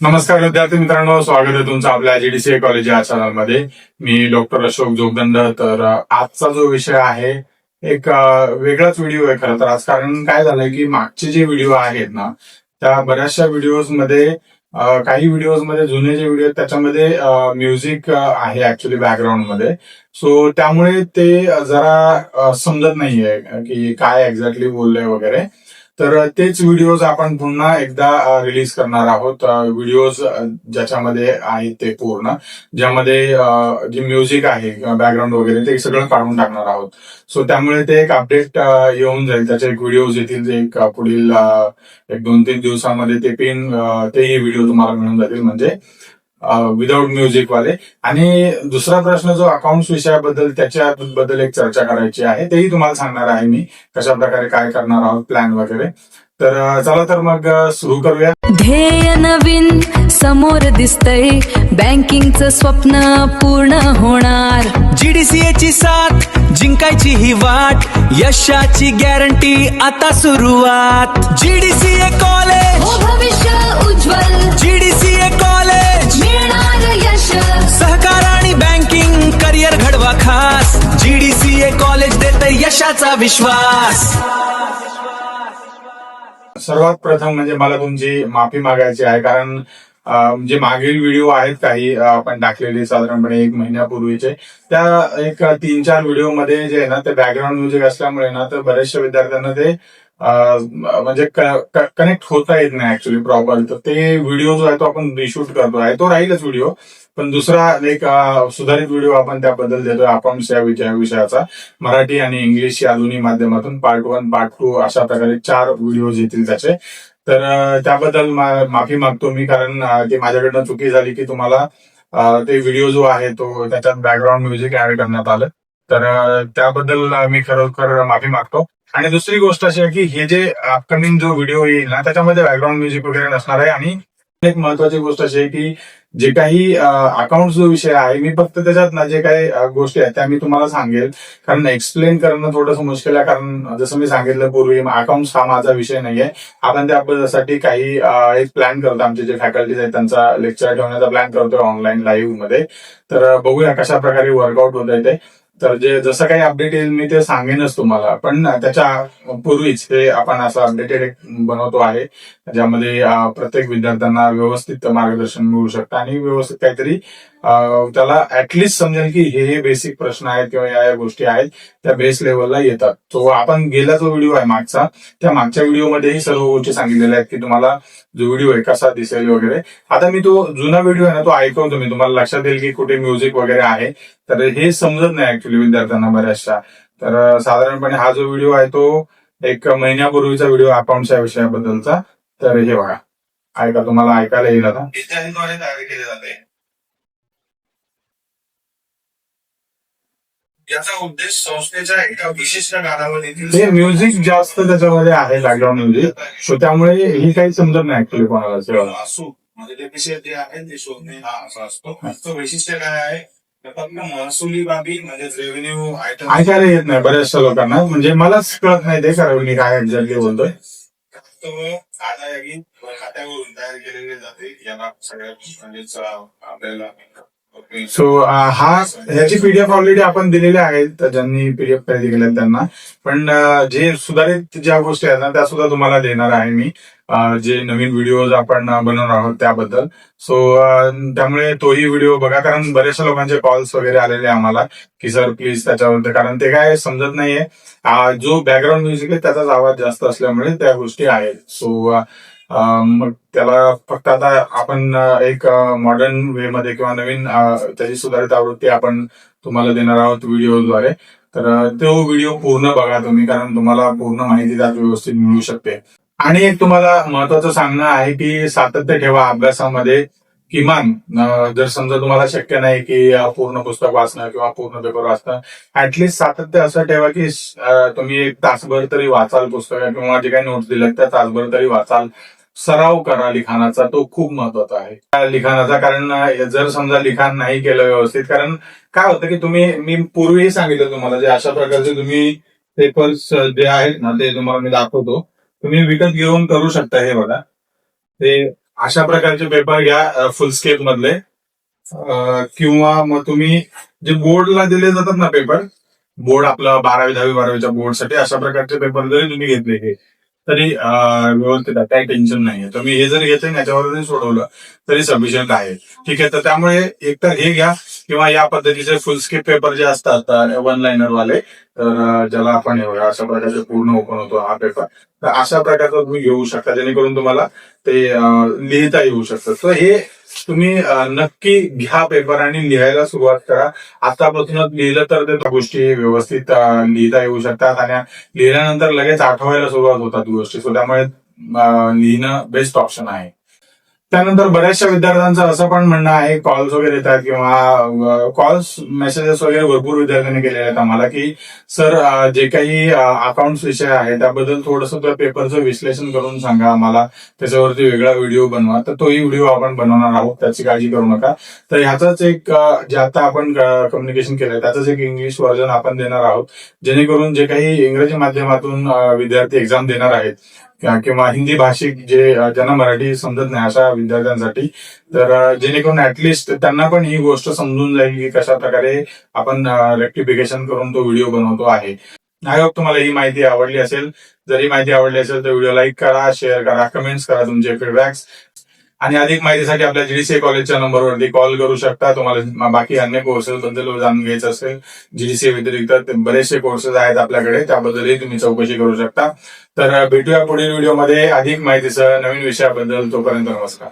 नमस्कार विद्यार्थी मित्रांनो, स्वागत आहे तुमचं आपल्या जीडीसीए कॉलेज या चॅनलमध्ये. मी डॉक्टर अशोक जोगदंड. तर आजचा जो विषय आहे एक वेगळाच व्हिडिओ आहे खरं तर आज. कारण काय झालंय की मागचे जे व्हिडिओ आहेत ना, त्या बऱ्याचशा व्हिडिओजमध्ये काही व्हिडिओजमध्ये जुने जे व्हिडिओ आहेत त्याच्यामध्ये म्युझिक आहे ऍक्च्युली बॅकग्राऊंडमध्ये. सो त्यामुळे ते जरा समजत नाहीये की काय एक्झॅक्टली बोललंय वगैरे. तर तेच व्हिडिओज आपण पुन्हा एकदा रिलीज करणार आहोत. व्हिडिओज ज्याच्यामध्ये आहेत ते पूर्ण, ज्यामध्ये जे म्युझिक आहे बॅकग्राऊंड वगैरे ते सगळं काढून टाकणार आहोत. सो त्यामुळे ते एक अपडेट येऊन जाईल, त्याचे एक व्हिडिओज येतील जे एक पुढील एक 2-3 दिवसामध्ये तेही व्हिडिओ तुम्हाला मिळून जातील, म्हणजे विदाउट म्युझिक वाले. आणि दुसरा प्रश्न जो अकाउंट्स विषयाबद्दल त्याच्याबद्दल एक चर्चा करायची आहे, तेही तुम्हाला सांगणार आहे मी कशा प्रकारे काय करणार आहोत, प्लॅन वगैरे. तर चला तर मग सुरू करूया. ध्येय नवीन समोर दिसतंय, बँकिंगचं स्वप्न पूर्ण होणार. जीडीसीए ची साथ जिंकायची ही वाट, यशाची गॅरंटी आता सुरुवात. जीडीसीए कॉलेज हो भविष्य उज्ज्वल, जीडीसीए कॉलेज मिळणार यश. सहकार आणि बँकिंग करिअर घडवा खास. जीडीसीए कॉलेज देते यशाचा विश्वास. सर्वात प्रथम म्हणजे मला तुमची माफी मागायची आहे, कारण जे मागील व्हिडिओ आहेत काही आपण टाकलेले साधारणपणे 1 महिन्यापूर्वीचे, त्या एक 3-4 व्हिडिओमध्ये जे आहे ना ते बॅकग्राऊंड म्युझिक असल्यामुळे ना तर बऱ्याचशा विद्यार्थ्यांना ते म्हणजे कनेक्ट होता येत नाही ऍक्च्युली प्रॉपर. तर ते व्हिडिओ जो आहे तो आपण रिशूट करतो आहे, तो राहीलच व्हिडिओ, पण दुसरा एक सुधारित व्हिडिओ आपण त्याबद्दल देतोय. आपण या विषयाचा मराठी आणि इंग्लिश या दोन्ही माध्यमातून पार्ट 1 पार्ट 2 अशा प्रकारे 4 व्हिडिओज येतील त्याचे. तर त्याबद्दल माफी मागतो मी, कारण ती माझ्याकडनं चुकी झाली की तुम्हाला ते व्हिडिओ जो आहे तो त्याच्यात बॅकग्राऊंड म्युझिक ऍड करण्यात आलं. तर त्याबद्दल मी खरोखर माफी मागतो. आणि दुसरी गोष्ट अशी आहे की हे जे अपकमिंग जो व्हिडिओ येईल ना त्याच्यामध्ये बॅकग्राऊंड म्युझिक वगैरे नसणार आहे. आणि एक महत्वाची गोष्ट अशी आहे की जे काही अकाउंट जो विषय आहे, मी फक्त त्याच्यात ना जे काही गोष्टी आहेत त्या मी तुम्हाला सांगेल, कारण एक्सप्लेन करणं थोडंसं मुश्किल आहे. कारण जसं मी सांगितलं पूर्वी, अकाउंट्स हा माझा विषय नाहीये. आपण त्यासाठी काही एक प्लॅन करतो, आमचे जे फॅकल्टीज आहेत त्यांचा लेक्चर ठेवण्याचा प्लॅन करतोय ऑनलाईन लाईव्ह मध्ये. तर बघूया कशा प्रकारे वर्कआउट होत आहे ते. तर जसं काही अपडेट येईल मी ते सांगेनच तुम्हाला, पण त्याच्या पूर्वीच हे आपण असं अपडेटेड एक बनवतो आहे, ज्यामध्ये प्रत्येक विद्यार्थ्यांना व्यवस्थित मार्गदर्शन मिळू शकतं आणि व्यवस्थित काहीतरी त्याला ऍटलिस्ट समजेल की हे बेसिक प्रश्न आहेत किंवा या गोष्टी आहेत त्या बेस लेवलला येतात. तो आपण गेला जो व्हिडिओ आहे मागचा, त्या मागच्या व्हिडिओमध्येही सर्व गोष्टी सांगितलेल्या आहेत की तुम्हाला जो व्हिडिओ आहे कसा दिसेल वगैरे. आता मी तो जुना व्हिडिओ आहे ना तो ऐकवतो मी, तुम्हाला लक्षात येईल की कुठे म्युझिक वगैरे आहे. तर हे समजत नाही ऍक्च्युली विद्यार्थ्यांना बऱ्याचशा. तर साधारणपणे हा जो व्हिडिओ आहे तो 1 महिन्यापूर्वीचा व्हिडिओ अकाउंट्स या विषयाबद्दलचा. तर हे बघा, ऐका, तुम्हाला ऐकायला येईल आता. विद्यार्थ्यांद्वारे तयार केले जाते. याचा उद्देश संस्थेच्या एका विशिष्ट कालावधीतील हे म्युझिक जास्त त्याच्यामध्ये आहे, बॅकग्राऊंड म्युझिक. सो त्यामुळे ही काही समजत नाही ऍक्च्युली कोणाला. असू म्हणजे ते विषय जे आहे ते शोधणे हा असा असतो. तो वैशिष्ट्य काय आहे, महसुली बाबी म्हणजे रेव्हेन्यू आयटम ऐकायला येत नाही बऱ्याचशा लोकांना, म्हणजे मलाच कळत नाही ते, कारण मी काय एक्झॅक्टली बोलतोय. तो आदायगी खात्यावरून तयार केलेले जाते. याला सगळ्या म्हणजेच आपल्याला सो ह्याची पीडीएफ ऑलरेडी आपण दिलेल्या आहेत ज्यांनी पीडीएफ खरेदी केल्या त्यांना. पण जे सुधारित ज्या गोष्टी आहेत ना त्या सुद्धा तुम्हाला देणार आहे मी, जे नवीन व्हिडिओज आपण बनवणार आहोत त्याबद्दल. सो त्यामुळे तोही व्हिडिओ बघा, कारण बऱ्याचशा लोकांचे कॉल्स वगैरे आलेले आम्हाला की सर प्लीज त्याच्यावर, कारण ते काय समजत नाहीये. जो बॅकग्राऊंड म्युझिक आहे त्याचाच आवाज जास्त असल्यामुळे त्या गोष्टी आहेत. सो मग त्याला फक्त आता आपण एक मॉडर्न वे मध्ये किंवा नवीन त्याची सुधारित आवृत्ती आपण तुम्हाला देणार आहोत व्हिडिओद्वारे. तर तो व्हिडिओ पूर्ण बघा तुम्ही, कारण तुम्हाला पूर्ण माहिती त्यात व्यवस्थित मिळू शकते. आणि एक तुम्हाला महत्वाचं सांगणं आहे की सातत्य ठेवा अभ्यासामध्ये. किमान जर समजा तुम्हाला शक्य नाही की पूर्ण पुस्तक वाचणं किंवा पूर्ण पेपर वाचणं, ऍटलिस्ट सातत्य असं ठेवा की तुम्ही 1 तासभर तरी वाचाल पुस्तक, किंवा जे काही नोट्स दिलेत त्या तासभर तरी वाचाल. सराव करा लिखाणाचा, तो खूप महत्वाचा आहे लिखाणाचा. कारण जर समजा लिखाण नाही केलं व्यवस्थित, कारण काय होतं की मी पूर्वीही सांगितलं तुम्हाला, जे अशा प्रकारचे तुम्ही पेपर्स जे आहेत ना ते तुम्हाला मी दाखवतो, तुम्ही विकत घेऊन करू शकता. हे बघा, ते अशा प्रकारचे पेपर घ्या फुल स्केप मधले, किंवा मग तुम्ही जे बोर्डला दिले जातात ना पेपर, बोर्ड आपलं 12वी 10वी 12वीच्या बोर्डसाठी अशा प्रकारचे पेपर जरी तुम्ही घेतले तरी व्यवस्थित आहे, काही टेन्शन नाहीये. तुम्ही हे जरी घेतले याच्यावर जरी सोडवलं तरी सफिशियंट आहे. ठीक आहे, तर त्यामुळे एकतर हे घ्या किंवा या पद्धतीचे फुल स्केप पेपर जे असतात 1 लाइनर वाले, तर ज्याला आपण अशा प्रकारचे पूर्ण ओपन होतो हा पेपर, तर अशा प्रकारचा तुम्ही घेऊ शकता जेणेकरून तुम्हाला ते लिहिता येऊ शकतं. तर हे तुम्ही नक्की घ्या पेपर आणि लिहायला सुरुवात करा. आतापासूनच लिहिलं तर त्या गोष्टी व्यवस्थित लिहिता येऊ शकतात आणि लिहिल्यानंतर लगेच आठवायला सुरुवात होतात गोष्टी. सो त्यामुळे लिहिणं बेस्ट ऑप्शन आहे. त्यानंतर बऱ्याचशा विद्यार्थ्यांचं असं पण म्हणणं आहे, कॉल्स वगैरे येतात किंवा कॉल्स मेसेजेस वगैरे भरपूर विद्यार्थ्यांनी केलेले आहेत आम्हाला, की सर जे काही अकाउंट्स विषय आहे त्याबद्दल थोडंसं त्या पेपरचं विश्लेषण करून सांगा आम्हाला, त्याच्यावरती वेगळा व्हिडिओ बनवा. तर तोही व्हिडिओ आपण बनवणार आहोत, त्याची काळजी करू नका. तर ह्याचाच एक जे आता आपण कम्युनिकेशन केलंय त्याचंच एक इंग्लिश व्हर्जन आपण देणार आहोत, जेणेकरून जे काही इंग्रजी माध्यमातून विद्यार्थी एक्झाम देणार आहेत किंवा हिंदी भाषिक जे ज्यांना मराठी समजत नाही अशा विद्यार्थ्यांसाठी, तर जेणेकरून ऍटलिस्ट त्यांना पण ही गोष्ट समजून जाईल की कशा प्रकारे आपण रेक्टिफिकेशन करून तो व्हिडिओ बनवतो आहे. आय होप तुम्हाला ही माहिती आवडली असेल. जरी माहिती आवडली असेल तर व्हिडिओ लाईक करा, शेअर करा, कमेंट्स करा तुमचे फीडबॅक्स, आणि अधिक माहितीसाठी आपल्या जीडीसीए कॉलेजच्या नंबरवरती कॉल करू शकता. तुम्हाला बाकी अन्य कोर्सेस बद्दल जाणून घ्यायचं असेल, जीडीसीए व्यतिरिक्त बरेचसे कोर्सेस आहेत आपल्याकडे, त्याबद्दलही तुम्ही चौकशी करू शकता. तर भेटूया पुढील व्हिडिओमध्ये अधिक माहितीसह नवीन विषयाबद्दल. तोपर्यंत नमस्कार.